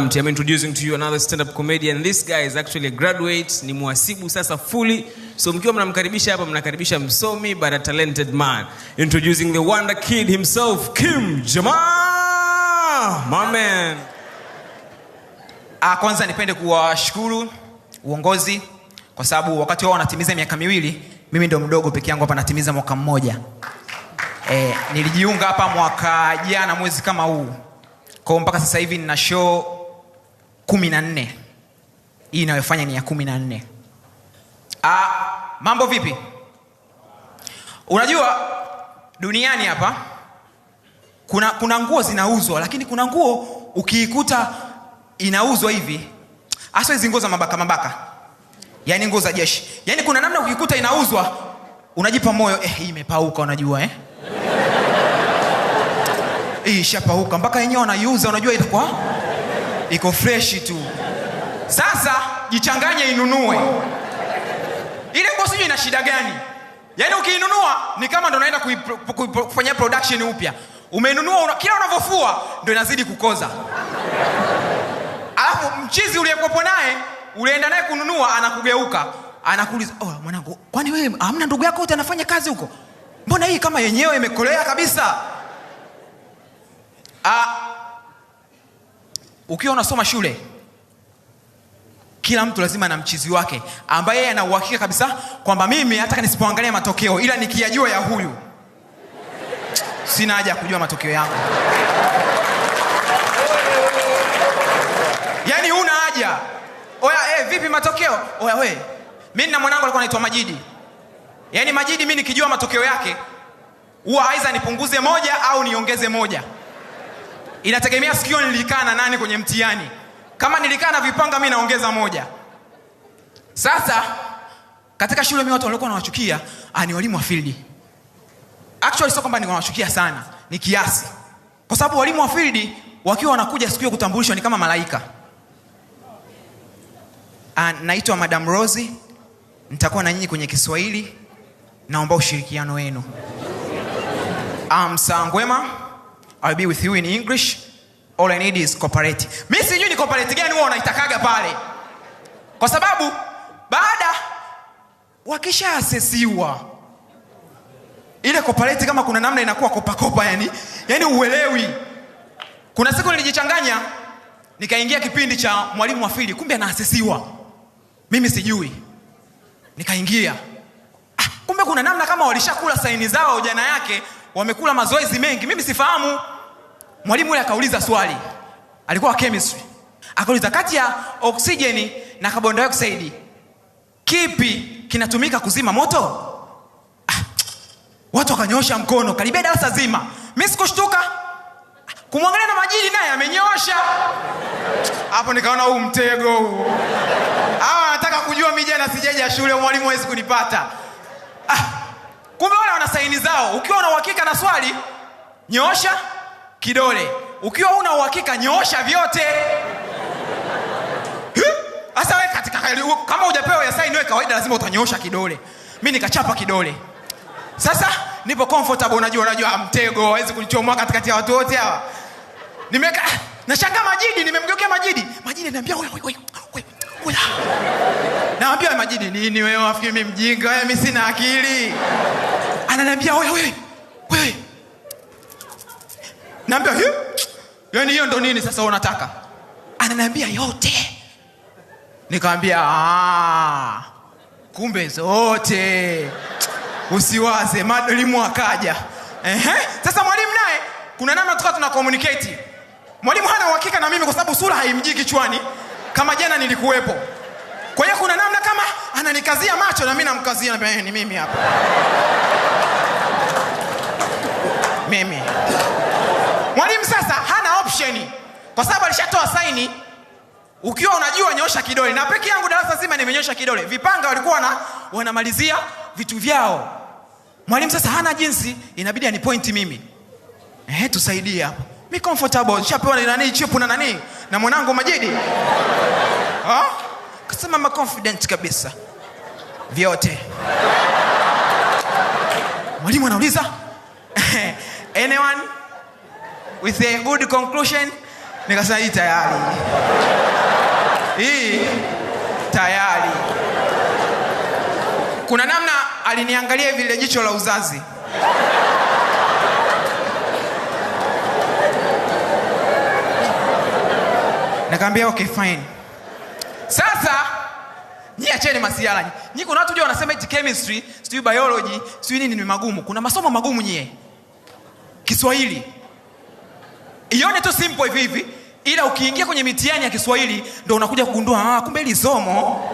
I'm introducing to you another stand-up comedian. This guy is actually a graduate, ni muhasibu sasa fully. So mkiwa mnamkaribisha hapa mnakaribisha msomi but a talented man. Introducing the wonder kid himself, Kim Jamaa. My man. Kwanza nipende kuwashukuru uongozi kwa sababu wakati wao wanatimiza miaka 2, mimi ndo mdogo peke yangu hapa natimiza mwaka mmoja. Nilijiunga hapa mwaka jana mwezi kama huu. Kwa mpaka sasa hivi nina show 14. Hii inayofanya ni ya 14. Mambo vipi? Unajua duniani hapa kuna nguo zinauzwa, lakini kuna nguo ukiikuta inauzwa hivi, hasa hizo nguo za mabaka. Yaani nguo za jeshi. Yaani kuna namna ukikuta inauzwa unajipa moyo, hii imepauka unajua hii shapauka mpaka yenyewe wanaiuza unajua itakuwa iko fresh tu. Sasa jichanganye inunue. Ile nguo sijui ina shida gani? Yaani ukiinunua ni kama ndo unaenda kufanya production upya. Umeinunua kila unavofua ndo inazidi kukoza. Alafu mchizi uliyekuwa naye ulienda naye kununua anakugeuka. Anakuuliza, mwanangu, kwani wewe hamna ndugu yako wote anafanya kazi huko? Mbona hii kama yenyewe imekolea kabisa? Ukiwa unasoma shule, kila mtu lazima ana mchizi wake ambaye yeye ana uhakika kabisa kwamba mimi hata nisipoangalia matokeo ila nikiyajua ya huyu sina haja kujua matokeo yangu. Yaani huna haja. Vipi matokeo? Wewe. Mimi na mwanangu alikuwa anaitwa Majidi. Yaani Majidi mimi nikijua matokeo yake huwa aidha nipunguze 1 au niongeze 1. Inategemea sikio nilikaa na nani kwenye mtihani. Kama nilikaa na vipanga mimi naongeza 1. Sasa katika shule mimi watu walikuwa wanawachukia ni walimu wa field. Actually sio kwamba ninawachukia sana, ni kiasi. Kwa sababu walimu wa field wakiwa wanakuja siku hiyo kutambulishwa ni kama malaika. Naitwa Madam Rosie. Nitakuwa na nyinyi kwenye Kiswahili. Naomba ushirikiano wenu. Sangwema. I'll be with you in English. All I need is cooperate. Mimi sijui ni cooperate gani wao wanaitakaga pale. Kwa sababu baada wakisha asesiwa ile cooperate kama kuna namna inakuwa kopa yani uelewi. Kuna siku nilijichanganya nikaingia kipindi cha mwalimu wa field, kumbe anaasesiwa. Mimi sijui. Nikaingia. Kumbe kuna namna kama walishakula saini zao jana yake, wamekula mazoezi mengi, mimi sifahamu. Mwalimu yule akauliza swali. Alikuwa chemistry. Akauliza kati ya oxygen na carbon dioxide kipi kinatumika kuzima moto? Watu wakanyosha mkono, karibia darasa zima. Mimi sikushtuka. Kumwangalia na Majidi naye amenyosha. Hapo nikaona huu mtego huu. Hawa anataka kujua mimi jana sijaja shule, mwalimu hawezi kunipata. Kumbe wale wana saini zao. Ukiwa una uhakika na swali, nyoosha kidole. Ukiwa una uhakika nyoosha vyote. Sasa wewe kama hujapewa ya saini wewe kawaida lazima utanyoosha kidole. Mimi nikachapa kidole. Sasa nipo comfortable, unajua mtego hawezi kunichomoa katikati ya watu wote hawa. Nashangaa Majidi, nimemgeukia Majidi. Majidi ananiambia wewe. Naambia Majidi, nini wewe wafikiri mimi mjinga? Wewe mimi sina akili. Ananiambia wewe. Naambia yaani hiyo ndo nini sasa unataka? Ananiambia yote. Nikamwambia kumbe zote. Usiwaze, mwalimu akaja. Sasa mwalimu naye kuna namna tukawa tuna communicate. Mwalimu hana uhakika na mimi kwa sababu sura haimjii kichwani kama jana nilikuwepo. Kwa hiyo kuna namna kama ananikazia macho na mimi namkazia ni mimi hapa. Mimi. Mwalimu sasa hana option kwa sababu alishatoa saini. Ukiwa unajua nyosha kidole, na peke yangu darasa zima nimenyosha kidole. Vipanga walikuwa wanamalizia vitu vyao. Mwalimu sasa hana jinsi, inabidi anipoint mimi. Tusaidie hapo. Mimi comfortable, nishapewa na nani chipu na nani? Na mwanangu Majidi. Kasema ma confident kabisa. Vyote. Mwalimu anauliza, anyone with a good conclusion? Nikasema hii tayari. hii tayari. Kuna namna aliniangalia hivi ile jicho la uzazi. Nikamwambia okay fine. Sasa nyie acheni masiala. Nyie kuna watu wanasema eti chemistry, sijui biology, sijui nini ni magumu. Kuna masomo magumu nyie. Kiswahili. Ione tu simple hivi hivi, ila ukiingia kwenye mitihani ya Kiswahili ndio unakuja kugundua kumbe hili somo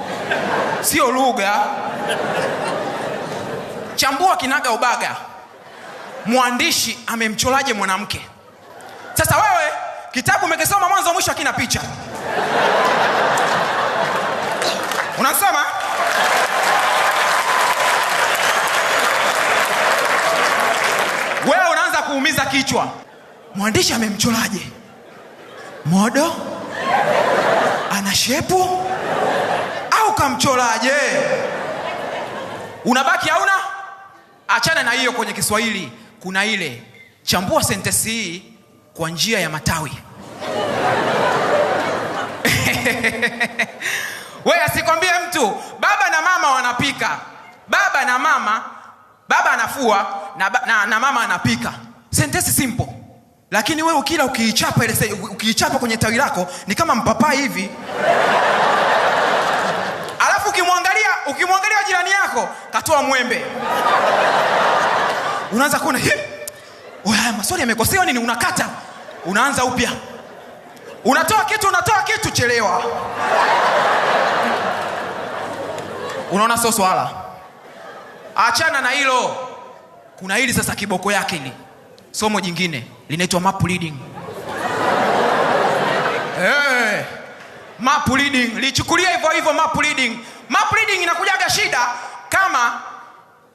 sio lugha. Chambua kinaga ubaga. Mwandishi amemcholaje mwanamke? Sasa wewe kitabu umekisoma mwanzo mwisho hakina picha. Unasoma? Wewe unaanza kuumiza kichwa. Mwandishi amemcholaje? Modo? Ana shepu? Au kamcholaje? Unabaki hauna? Achana na hiyo kwenye Kiswahili. Kuna ile chambua sentensi hii kwa njia ya matawi. Wewe asikwambie mtu baba na mama wanapika. Baba anafua na mama anapika. Sentensi simple. Lakini wewe ukila ukiichapa kwenye tawi lako ni kama mpapai hivi. Alafu ukimwangalia jirani yako katoa mwembe. Unaanza kuona haya maswali yamekosewa nini, unakata. Unaanza upya. Unatoa kitu chelewa. Unaona sio swala. Achana na hilo. Kuna hili sasa kiboko yake hili. Somo jingine linaitwa map reading. Map reading. Lichukulia hivyo map reading. Map reading inakujaga shida kama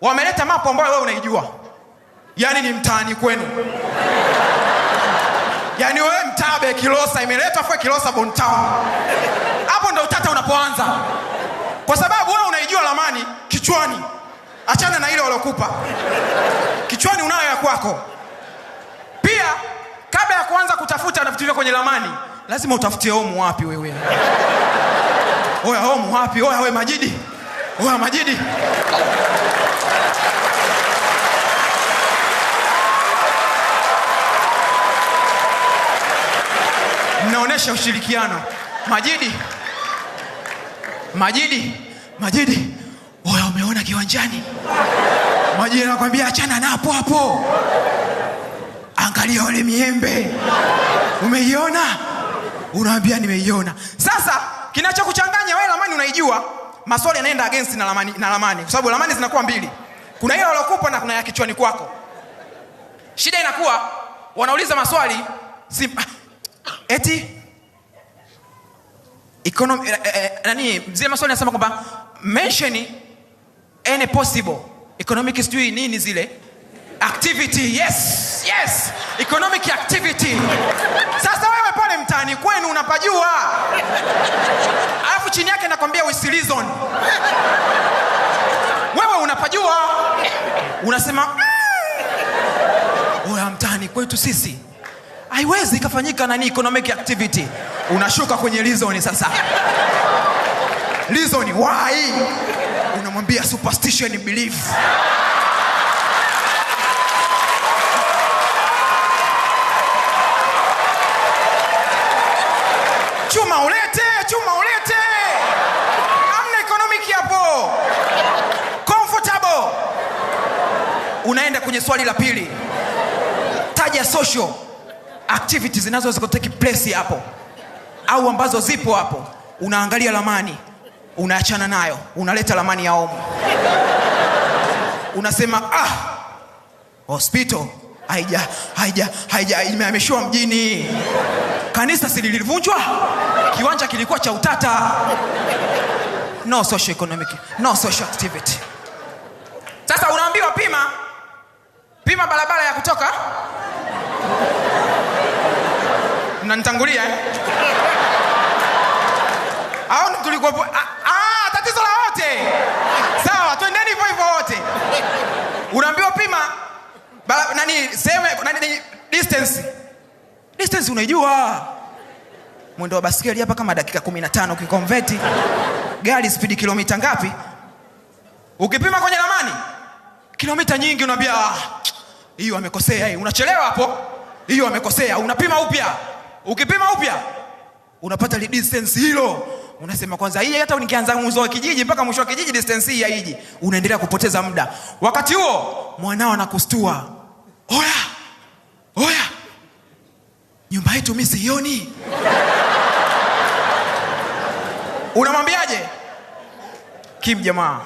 wameleta map ambayo wewe unaijua. Yaani ni mtaani kwenu. Yaani wewe Mtabe Kilosa imeletwa kwa Kilosa Bontown. Hapo ndio utata unapoanza. Kwa sababu wewe unaijua ramani kichwani. Achana na ile walokupa. Kichwani unayo ya kwako. Pia kabla ya kuanza kutafuta na vitu kwenye ramani, lazima utafutie home wapi wewe. Oya home wapi? Oya wewe Majidi. Oya Majidi. Mnaonesha ushirikiano. Majidi. Oya umeona kiwanjani? Majidi anakuambia achana na hapo. Angalia wale miembe. Umeiona? Unaambia nimeiona. Sasa kinachokuchanganya wewe ramani unaijua, maswali yanaenda against na ramani kwa sababu ramani zinakuwa mbili. Kuna ile walokupa na kuna ya kichwani kwako. Shida inakuwa wanauliza maswali eti economy mzee maswali yanasema kwamba mention any possible economic study nini zile activity. Yes economic activity. Sasa wewe pale mtaani kwenu unapajua, alafu chini yake nakwambia with reason. Wewe unapajua unasema oya mtaani kwetu sisi haiwezi ikafanyika nani economic activity. Unashuka kwenye reason sasa. Reason why? Unamwambia superstition belief. Chuma ulete. Hamna economic hapo. Comfortable. Unaenda kwenye swali la pili. Taja social activities zinazoweza take place hapo au ambazo zipo hapo. Unaangalia ramani, unaachana nayo, unaleta ramani ya home. Unasema hospital imehamishwa mjini. Kanisa sililivunjwa, kiwanja kilikuwa cha utata. No social economic, no social activity. Sasa unaambiwa pima barabara ya kutoka. Mnanitangulia au tulikuwa tatizo la wote. Sawa, twendeni hivyo wote. Unaambiwa pima distance unaijua. mwendo wa basikeli hapa kama dakika 15 ukikonveti gari speed kilomita ngapi? Ukipima kwenye ramani kilomita nyingi, unaambia hiyo amekosea hii, unachelewa hapo. Hiyo amekosea, unapima upya. Ukipima upya unapata li distance hilo. Unasema kwanza hii hata nikianza mwanzo wa kijiji mpaka mwisho wa kijiji distance hii haiji. Unaendelea kupoteza muda. Wakati huo mwanao anakustua. Oya. Nyumba yetu mimi sioni. Unamwambiaje? Kim jamaa,